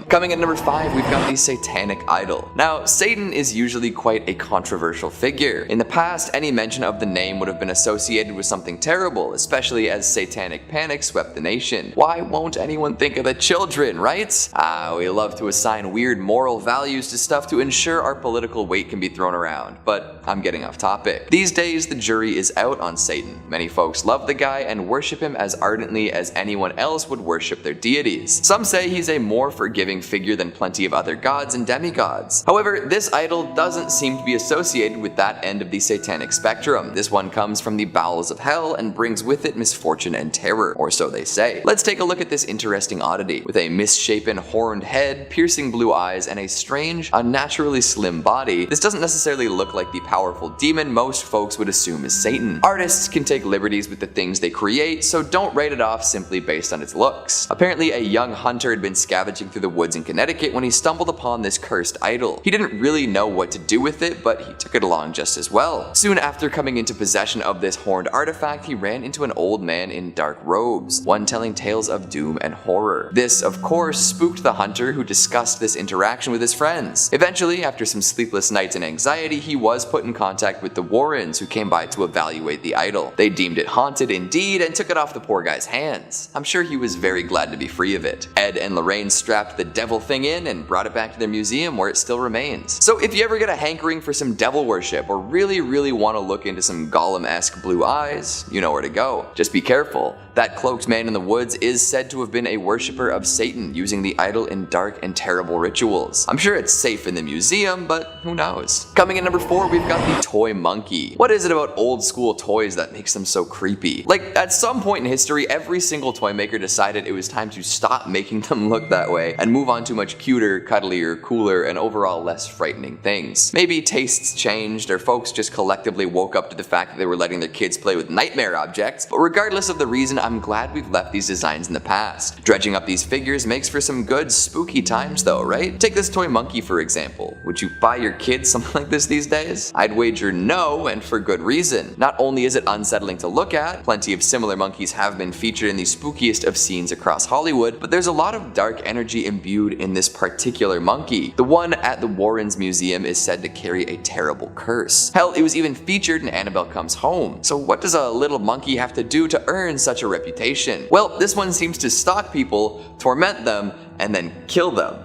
Coming at number 5, we've got the Satanic Idol. Now, Satan is usually quite a controversial figure. In the past, any mention of the name would have been associated with something terrible, especially as satanic panic swept the nation. Why won't anyone think of the children, right? We love to assign weird moral values to stuff to ensure our political weight can be thrown around, but I'm getting off topic. These days, the jury is out on Satan. Many folks love the guy and worship him as ardently as anyone else would worship their deities. Some say he's a more forgiving figure than plenty of other gods and demigods. However, this idol doesn't seem to be associated with that end of the satanic spectrum. This one comes from the bowels of hell and brings with it misfortune and terror, or so they say. Let's take a look at this interesting oddity. With a misshapen horned head, piercing blue eyes, and a strange, unnaturally slim body, this doesn't necessarily look like the powerful demon most folks would assume is Satan. Artists can take liberties with the things they create, so don't write it off simply based on its looks. Apparently, a young hunter had been scavenging through the woods in Connecticut when he stumbled upon this cursed idol. He didn't really know what to do with it, but he took it along just as well. Soon after coming into possession of this horned artifact, he ran into an old man in dark robes, one telling tales of doom and horror. This, of course, spooked the hunter, who discussed this interaction with his friends. Eventually, after some sleepless nights and anxiety, he was put in contact with the Warrens, who came by to evaluate the idol. They deemed it haunted indeed and took it off the poor guy's hands. I'm sure he was very glad to be free of it. Ed and Lorraine strapped the devil thing in and brought it back to their museum, where it still remains. So if you ever get a hankering for some devil worship or really want to look into some Gollum-esque blue eyes, you know where to go. Just be careful. That cloaked man in the woods is said to have been a worshipper of Satan, using the idol in dark and terrible rituals. I'm sure it's safe in the museum, but who knows. Coming in number 4, we've got the toy monkey. What is it about old school toys that makes them so creepy? Like, at some point in history, every single toy maker decided it was time to stop making them look that way and move on to much cuter, cuddlier, cooler, and overall less frightening things. Maybe tastes changed, or folks just collectively woke up to the fact that they were letting their kids play with nightmare objects, but regardless of the reason, I'm glad we've left these designs in the past. Dredging up these figures makes for some good spooky times though, right? Take this toy monkey for example. Would you buy your kids something like this these days? I'd wager no, and for good reason. Not only is it unsettling to look at, plenty of similar monkeys have been featured in the spookiest of scenes across Hollywood, but there's a lot of dark energy imbued in this particular monkey. The one at the Warrens Museum is said to carry a terrible curse. Hell, it was even featured in Annabelle Comes Home. So what does a little monkey have to do to earn such a reputation? Well, this one seems to stalk people, torment them, and then kill them.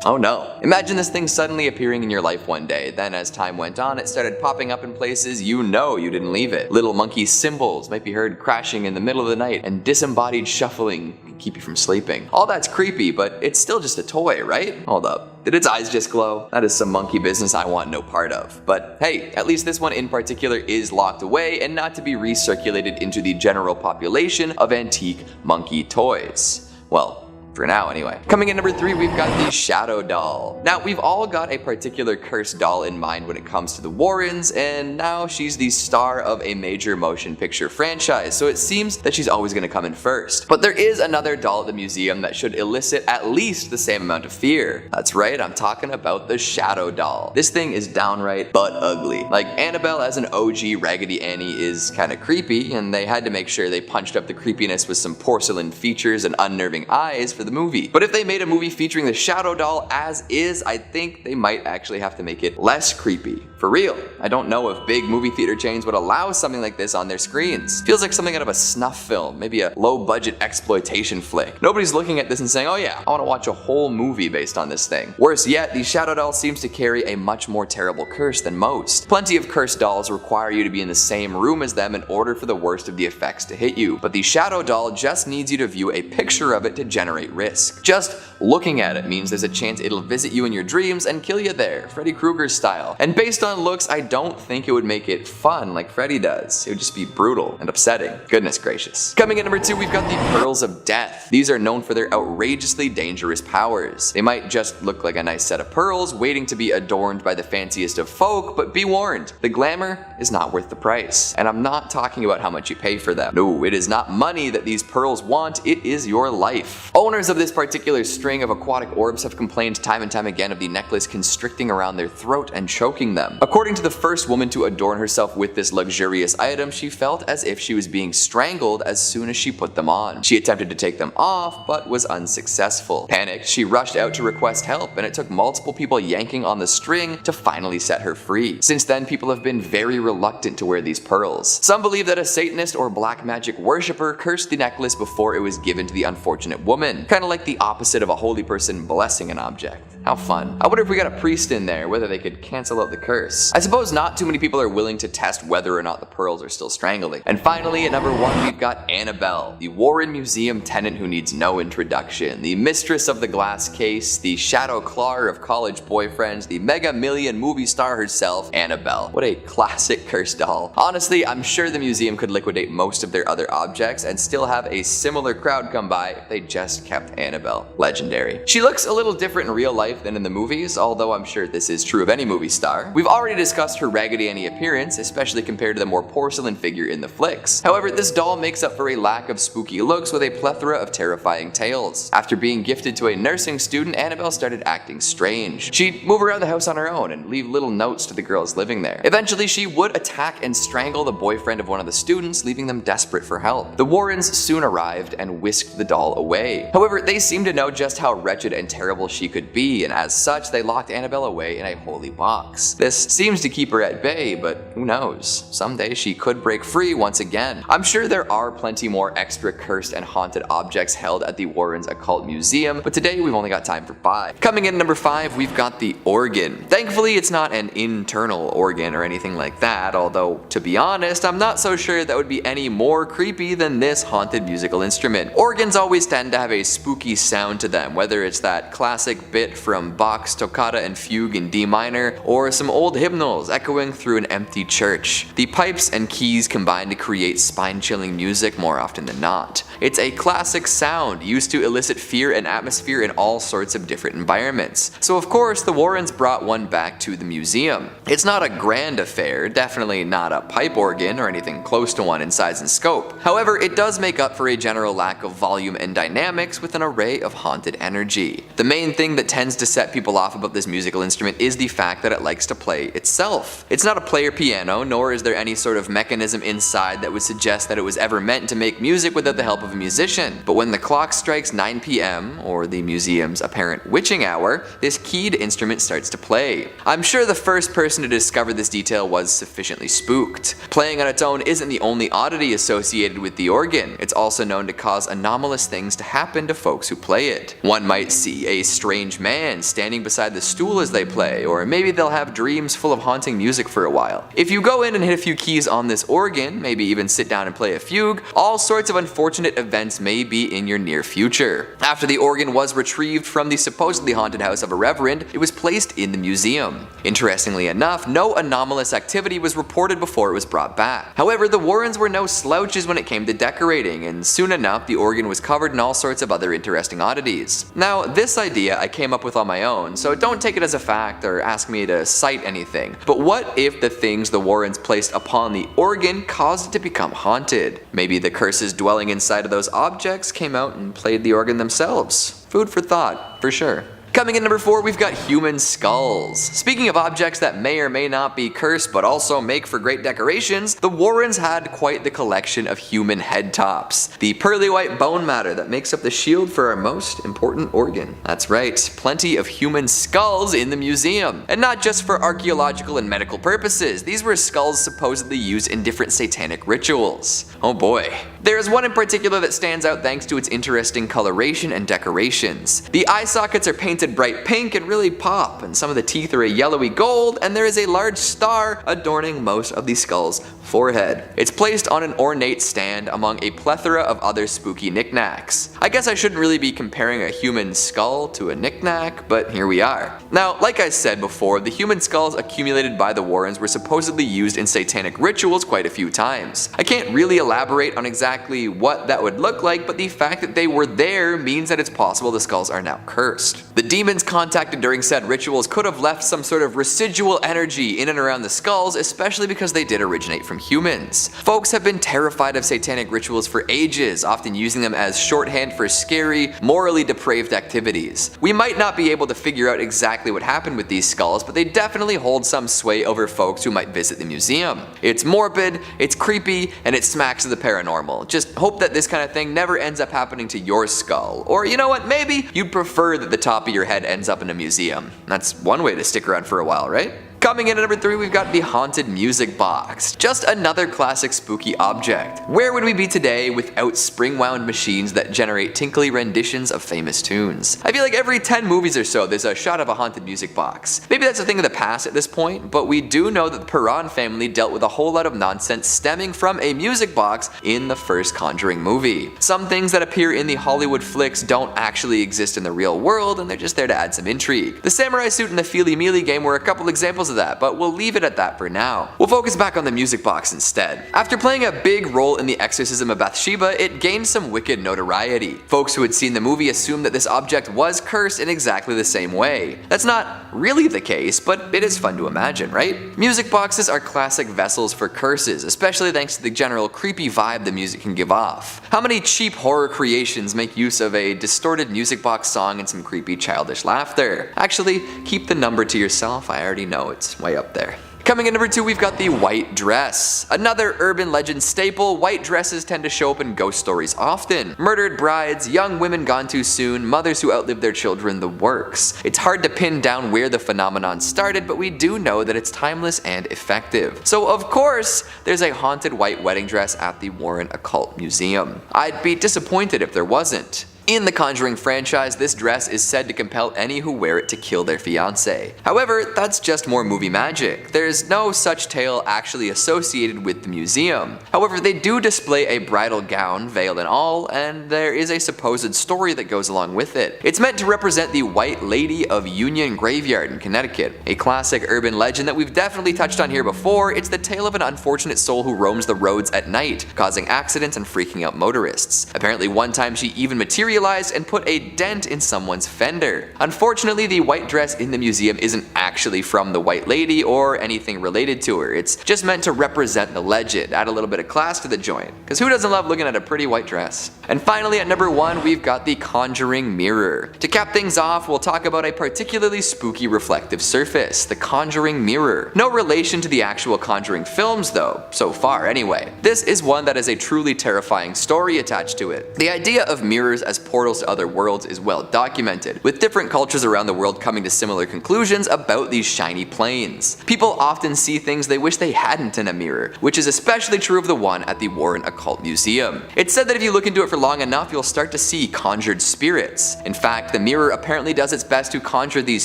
Oh no. Imagine this thing suddenly appearing in your life one day, then as time went on it started popping up in places you know you didn't leave it. Little monkey cymbals might be heard crashing in the middle of the night, and disembodied shuffling can keep you from sleeping. All that's creepy, but it's still just a toy, right? Hold up. Did its eyes just glow? That is some monkey business I want no part of. But hey, at least this one in particular is locked away and not to be recirculated into the general population of antique monkey toys. Well, for now anyway. Coming in number 3, we've got the Shadow Doll. Now, we've all got a particular cursed doll in mind when it comes to the Warrens, and now she's the star of a major motion picture franchise, so it seems that she's always gonna come in first. But there is another doll at the museum that should elicit at least the same amount of fear. That's right, I'm talking about the Shadow Doll. This thing is downright butt ugly. Like, Annabelle as an OG Raggedy Annie is kinda creepy, and they had to make sure they punched up the creepiness with some porcelain features and unnerving eyes for the movie. But if they made a movie featuring the Shadow Doll as is, I think they might actually have to make it less creepy. For real. I don't know if big movie theater chains would allow something like this on their screens. Feels like something out of a snuff film, maybe a low-budget exploitation flick. Nobody's looking at this and saying, oh yeah, I want to watch a whole movie based on this thing. Worse yet, the Shadow Doll seems to carry a much more terrible curse than most. Plenty of cursed dolls require you to be in the same room as them in order for the worst of the effects to hit you, but the Shadow Doll just needs you to view a picture of it to generate risk. Just looking at it means there's a chance it'll visit you in your dreams and kill you there, Freddy Krueger style. And based on looks, I don't think it would make it fun like Freddy does. It would just be brutal and upsetting. Goodness gracious. Coming in number 2, we've got the Pearls of Death. These are known for their outrageously dangerous powers. They might just look like a nice set of pearls waiting to be adorned by the fanciest of folk, but be warned, the glamour is not worth the price. And I'm not talking about how much you pay for them. No, it is not money that these pearls want, it is your life. Owners Owners of this particular string of aquatic orbs have complained time and time again of the necklace constricting around their throat and choking them. According to the first woman to adorn herself with this luxurious item, she felt as if she was being strangled as soon as she put them on. She attempted to take them off, but was unsuccessful. Panicked, she rushed out to request help, and it took multiple people yanking on the string to finally set her free. Since then, people have been very reluctant to wear these pearls. Some believe that a Satanist or black magic worshipper cursed the necklace before it was given to the unfortunate woman, kind of like the opposite of a holy person blessing an object. How fun. I wonder if we got a priest in there, whether they could cancel out the curse. I suppose not too many people are willing to test whether or not the pearls are still strangling. And finally, at number 1, we've got Annabelle, the Warren Museum tenant who needs no introduction, the mistress of the glass case, the shadow clawer of college boyfriends, the mega million movie star herself, Annabelle. What a classic cursed doll. Honestly, I'm sure the museum could liquidate most of their other objects and still have a similar crowd come by if they just kept Annabelle. Legendary. She looks a little different in real life than in the movies, although I'm sure this is true of any movie star. We've already discussed her Raggedy Annie appearance, especially compared to the more porcelain figure in the flicks. However, this doll makes up for a lack of spooky looks with a plethora of terrifying tales. After being gifted to a nursing student, Annabelle started acting strange. She'd move around the house on her own and leave little notes to the girls living there. Eventually, she would attack and strangle the boyfriend of one of the students, leaving them desperate for help. The Warrens soon arrived and whisked the doll away. However, they seemed to know just how wretched and terrible she could be, and as such, they locked Annabelle away in a holy box. This seems to keep her at bay, but who knows? Someday she could break free once again. I'm sure there are plenty more extra cursed and haunted objects held at the Warren Occult Museum, but today we've only got time for 5. Coming in at number 5, we've got the organ. Thankfully, it's not an internal organ or anything like that, although, to be honest, I'm not so sure that would be any more creepy than this haunted musical instrument. Organs always tend to have a spooky sound to them, whether it's that classic bit from Bach's Toccata and Fugue in D minor, or some old hymnals echoing through an empty church. The pipes and keys combine to create spine-chilling music more often than not. It's a classic sound used to elicit fear and atmosphere in all sorts of different environments. So of course, the Warrens brought one back to the museum. It's not a grand affair, definitely not a pipe organ or anything close to one in size and scope. However, it does make up for a general lack of volume and dynamics with an array of haunted energy. The main thing that tends to set people off about this musical instrument is the fact that it likes to play itself. It's not a player piano, nor is there any sort of mechanism inside that would suggest that it was ever meant to make music without the help of a musician. But when the clock strikes 9 p.m., or the museum's apparent witching hour, this keyed instrument starts to play. I'm sure the first person to discover this detail was sufficiently spooked. Playing on its own isn't the only oddity associated with the organ. It's also known to cause anomalous things to happen to folks who play it. One might see a strange man standing beside the stool as they play, or maybe they'll have dreams full of haunting music for a while. If you go in and hit a few keys on this organ, maybe even sit down and play a fugue, all sorts of unfortunate events may be in your near future. After the organ was retrieved from the supposedly haunted house of a reverend, it was placed in the museum. Interestingly enough, no anomalous activity was reported before it was brought back. However, the Warrens were no slouches when it came to decorating, and soon enough the organ was covered in all sorts of other interesting oddities. Now, this idea I came up with on my own, so don't take it as a fact or ask me to cite anything. But what if the things the Warrens placed upon the organ caused it to become haunted? Maybe the curses dwelling inside of those objects came out and played the organ themselves. Food for thought, for sure. Coming in number 4, we've got human skulls. Speaking of objects that may or may not be cursed but also make for great decorations, the Warrens had quite the collection of human head tops. The pearly white bone matter that makes up the shield for our most important organ. That's right, plenty of human skulls in the museum. And not just for archaeological and medical purposes, these were skulls supposedly used in different satanic rituals. Oh boy. There's one in particular that stands out thanks to its interesting coloration and decorations. The eye sockets are painted bright pink and really pop, and some of the teeth are a yellowy gold, and there is a large star adorning most of the skull's forehead. It's placed on an ornate stand among a plethora of other spooky knickknacks. I guess I shouldn't really be comparing a human skull to a knickknack, but here we are. Now, like I said before, the human skulls accumulated by the Warrens were supposedly used in satanic rituals quite a few times. I can't really elaborate on exactly what that would look like, but the fact that they were there means that it's possible the skulls are now cursed. The demons contacted during said rituals could have left some sort of residual energy in and around the skulls, especially because they did originate from from humans. Folks have been terrified of satanic rituals for ages, often using them as shorthand for scary, morally depraved activities. We might not be able to figure out exactly what happened with these skulls, but they definitely hold some sway over folks who might visit the museum. It's morbid, it's creepy, and it smacks of the paranormal. Just hope that this kind of thing never ends up happening to your skull. Or you know what, maybe you'd prefer that the top of your head ends up in a museum. That's one way to stick around for a while, right? Coming in at number 3, we've got the Haunted Music Box. Just another classic spooky object. Where would we be today without spring-wound machines that generate tinkly renditions of famous tunes? I feel like every 10 movies or so there's a shot of a haunted music box. Maybe that's a thing of the past at this point, but we do know that the Perron family dealt with a whole lot of nonsense stemming from a music box in the first Conjuring movie. Some things that appear in the Hollywood flicks don't actually exist in the real world, and they're just there to add some intrigue. The samurai suit in the Feely Mealy game were a couple examples of that, but we'll leave it at that for now. We'll focus back on the music box instead. After playing a big role in the exorcism of Bathsheba, it gained some wicked notoriety. Folks who had seen the movie assumed that this object was cursed in exactly the same way. That's not really the case, but it is fun to imagine, right? Music boxes are classic vessels for curses, especially thanks to the general creepy vibe the music can give off. How many cheap horror creations make use of a distorted music box song and some creepy childish laughter? Actually, keep the number to yourself, I already know it's way up there. Coming in number 2, we've got the white dress. Another urban legend staple, white dresses tend to show up in ghost stories often. Murdered brides, young women gone too soon, mothers who outlive their children, the works. It's hard to pin down where the phenomenon started, but we do know that it's timeless and effective. So of course, there's a haunted white wedding dress at the Warren Occult Museum. I'd be disappointed if there wasn't. In the Conjuring franchise, this dress is said to compel any who wear it to kill their fiancé. However, that's just more movie magic. There's no such tale actually associated with the museum. However, they do display a bridal gown, veil and all, and there is a supposed story that goes along with it. It's meant to represent the White Lady of Union Graveyard in Connecticut. A classic urban legend that we've definitely touched on here before, it's the tale of an unfortunate soul who roams the roads at night, causing accidents and freaking out motorists. Apparently one time she even materialized and put a dent in someone's fender. Unfortunately, the white dress in the museum isn't actually from the White Lady or anything related to her. It's just meant to represent the legend, add a little bit of class to the joint. Because who doesn't love looking at a pretty white dress? And finally, at number 1, we've got the Conjuring Mirror. To cap things off, we'll talk about a particularly spooky reflective surface, the Conjuring Mirror. No relation to the actual Conjuring films though, so far anyway. This is one that has a truly terrifying story attached to it. The idea of mirrors as portals to other worlds is well documented, with different cultures around the world coming to similar conclusions about these shiny planes. People often see things they wish they hadn't in a mirror, which is especially true of the one at the Warren Occult Museum. It's said that if you look into it for long enough, you'll start to see conjured spirits. In fact, the mirror apparently does its best to conjure these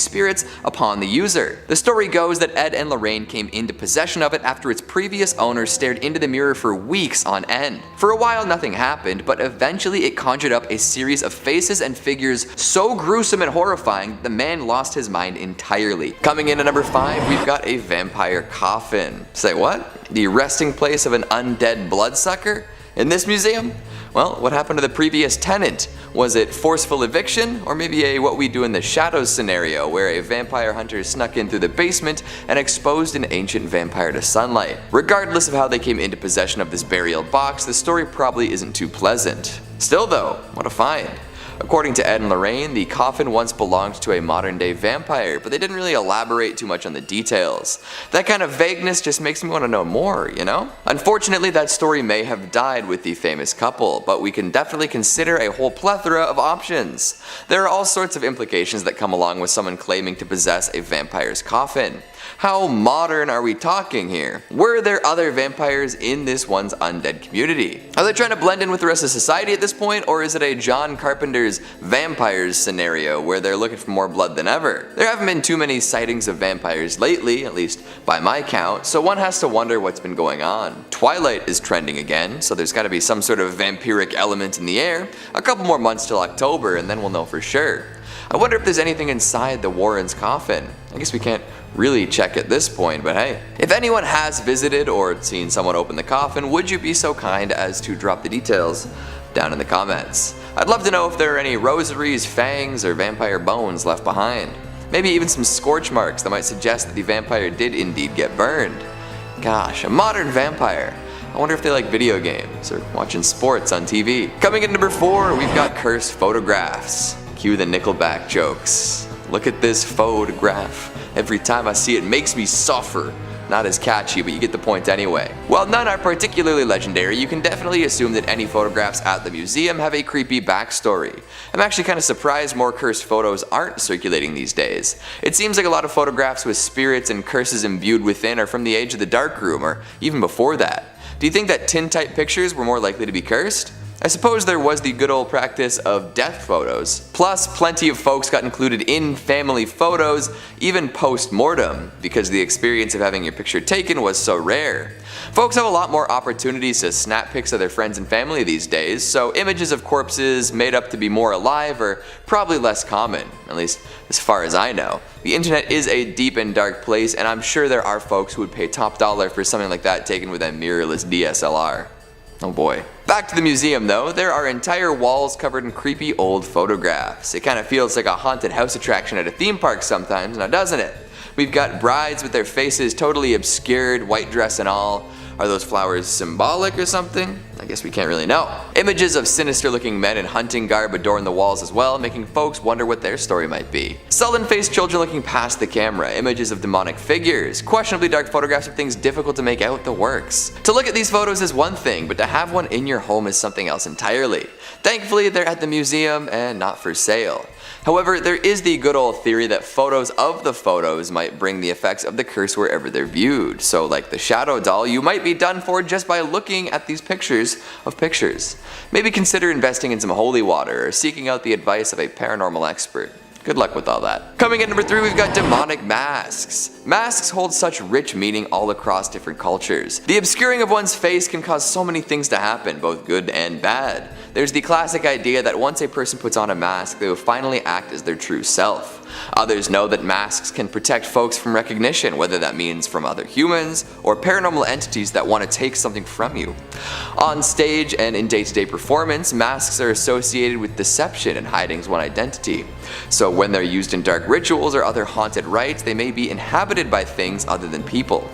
spirits upon the user. The story goes that Ed and Lorraine came into possession of it after its previous owner stared into the mirror for weeks on end. For a while nothing happened, but eventually it conjured up a series of faces and figures so gruesome and horrifying that the man lost his mind entirely. Coming in at number 5, we've got a vampire coffin. Say what? The resting place of an undead bloodsucker? In this museum? Well, what happened to the previous tenant? Was it forceful eviction, or maybe a what we do in the shadows scenario where a vampire hunter snuck in through the basement and exposed an ancient vampire to sunlight? Regardless of how they came into possession of this burial box, the story probably isn't too pleasant. Still though, what a find. According to Ed and Lorraine, the coffin once belonged to a modern-day vampire, but they didn't really elaborate too much on the details. That kind of vagueness just makes me want to know more, you know? Unfortunately, that story may have died with the famous couple, but we can definitely consider a whole plethora of options. There are all sorts of implications that come along with someone claiming to possess a vampire's coffin. How modern are we talking here? Were there other vampires in this one's undead community? Are they trying to blend in with the rest of society at this point, or is it a John Carpenter's vampires scenario where they're looking for more blood than ever? There haven't been too many sightings of vampires lately, at least by my count, so one has to wonder what's been going on. Twilight is trending again, so there's gotta be some sort of vampiric element in the air. A couple more months till October and then we'll know for sure. I wonder if there's anything inside the Warren's coffin. I guess we can't really check at this point, but hey. If anyone has visited or seen someone open the coffin, would you be so kind as to drop the details down in the comments? I'd love to know if there are any rosaries, fangs, or vampire bones left behind. Maybe even some scorch marks that might suggest that the vampire did indeed get burned. gosh, a modern vampire. I wonder if they like video games or watching sports on TV. Coming in number 4, we've got cursed photographs. Cue the Nickelback jokes. Look at this photograph. Every time I see it makes me suffer. Not as catchy, but you get the point anyway. While none are particularly legendary, you can definitely assume that any photographs at the museum have a creepy backstory. I'm actually kind of surprised more cursed photos aren't circulating these days. It seems like a lot of photographs with spirits and curses imbued within are from the age of the darkroom, or even before that. Do you think that tintype pictures were more likely to be cursed? I suppose there was the good old practice of death photos. Plus, plenty of folks got included in family photos, even post-mortem, because the experience of having your picture taken was so rare. Folks have a lot more opportunities to snap pics of their friends and family these days, so images of corpses made up to be more alive are probably less common, at least as far as I know. The internet is a deep and dark place, and I'm sure there are folks who would pay top dollar for something like that taken with a mirrorless DSLR. Oh boy. Back to the museum though, there are entire walls covered in creepy old photographs. It kind of feels like a haunted house attraction at a theme park sometimes, now doesn't it? We've got brides with their faces totally obscured, white dress and all. Are those flowers symbolic or something? I guess we can't really know. Images of sinister looking men in hunting garb adorn the walls as well, making folks wonder what their story might be. Sullen-faced children looking past the camera, images of demonic figures, questionably dark photographs of things difficult to make out the works. To look at these photos is one thing, but to have one in your home is something else entirely. Thankfully, they're at the museum and not for sale. However, there is the good old theory that photos of the photos might bring the effects of the curse wherever they're viewed. So like the shadow doll, you might be done for just by looking at these pictures of pictures. Maybe consider investing in some holy water or seeking out the advice of a paranormal expert. Good luck with all that. Coming in number 3, we've got demonic masks. Masks hold such rich meaning all across different cultures. The obscuring of one's face can cause so many things to happen, both good and bad. There's the classic idea that once a person puts on a mask, they will finally act as their true self. Others know that masks can protect folks from recognition, whether that means from other humans or paranormal entities that want to take something from you. On stage and in day-to-day performance, masks are associated with deception and hiding one's identity. So when they're used in dark rituals or other haunted rites, they may be inhabited by things other than people.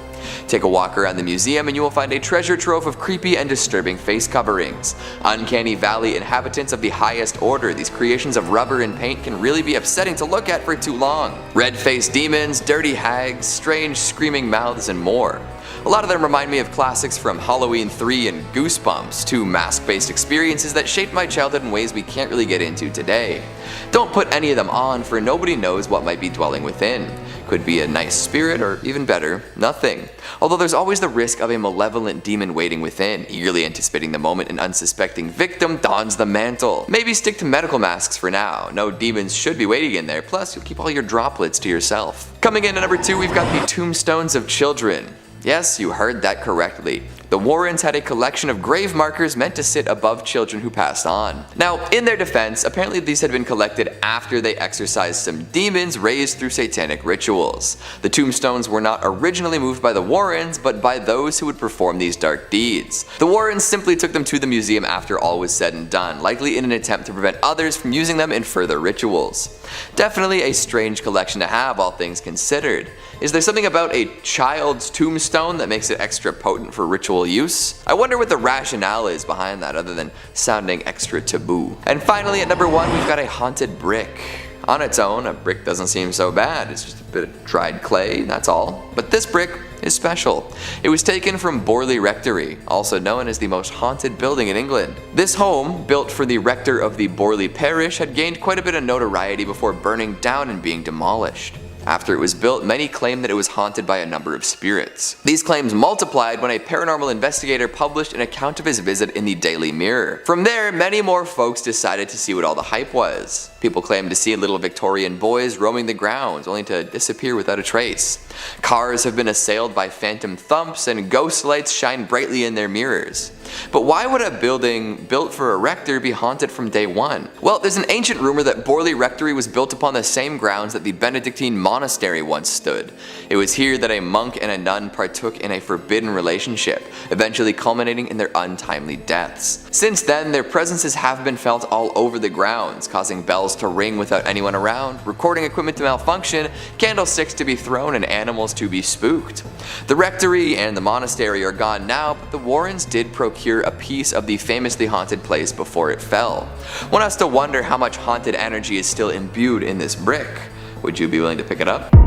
Take a walk around the museum and you will find a treasure trove of creepy and disturbing face coverings. Uncanny Valley inhabitants of the highest order, these creations of rubber and paint can really be upsetting to look at for too long. Red-faced demons, dirty hags, strange screaming mouths, and more. A lot of them remind me of classics from Halloween 3 and Goosebumps, two mask-based experiences that shaped my childhood in ways we can't really get into today. Don't put any of them on, for nobody knows what might be dwelling within. Could be a nice spirit, or even better, nothing. Although there's always the risk of a malevolent demon waiting within, eagerly anticipating the moment an unsuspecting victim dons the mantle. Maybe stick to medical masks for now. No demons should be waiting in there, plus you'll keep all your droplets to yourself. Coming in at number 2, we've got the tombstones of children. Yes, you heard that correctly. The Warrens had a collection of grave markers meant to sit above children who passed on. Now, in their defense, apparently these had been collected after they exorcised some demons raised through satanic rituals. The tombstones were not originally moved by the Warrens, but by those who would perform these dark deeds. The Warrens simply took them to the museum after all was said and done, likely in an attempt to prevent others from using them in further rituals. Definitely a strange collection to have, all things considered. Is there something about a child's tombstone that makes it extra potent for ritual use? I wonder what the rationale is behind that other than sounding extra taboo. And finally at number 1, we've got a haunted brick. On its own, a brick doesn't seem so bad. It's just a bit of dried clay, that's all. But this brick is special. It was taken from Borley Rectory, also known as the most haunted building in England. This home, built for the rector of the Borley parish, had gained quite a bit of notoriety before burning down and being demolished. After it was built, many claimed that it was haunted by a number of spirits. These claims multiplied when a paranormal investigator published an account of his visit in the Daily Mirror. From there, many more folks decided to see what all the hype was. People claimed to see little Victorian boys roaming the grounds, only to disappear without a trace. Cars have been assailed by phantom thumps, and ghost lights shine brightly in their mirrors. But why would a building built for a rector be haunted from day one? Well, there's an ancient rumor that Borley Rectory was built upon the same grounds that the Benedictine monastery once stood. It was here that a monk and a nun partook in a forbidden relationship, eventually culminating in their untimely deaths. Since then, their presences have been felt all over the grounds, causing bells to ring without anyone around, recording equipment to malfunction, candlesticks to be thrown, and animals to be spooked. The rectory and the monastery are gone now, but the Warrens did procure a piece of the famously haunted place before it fell. One has to wonder how much haunted energy is still imbued in this brick. Would you be willing to pick it up?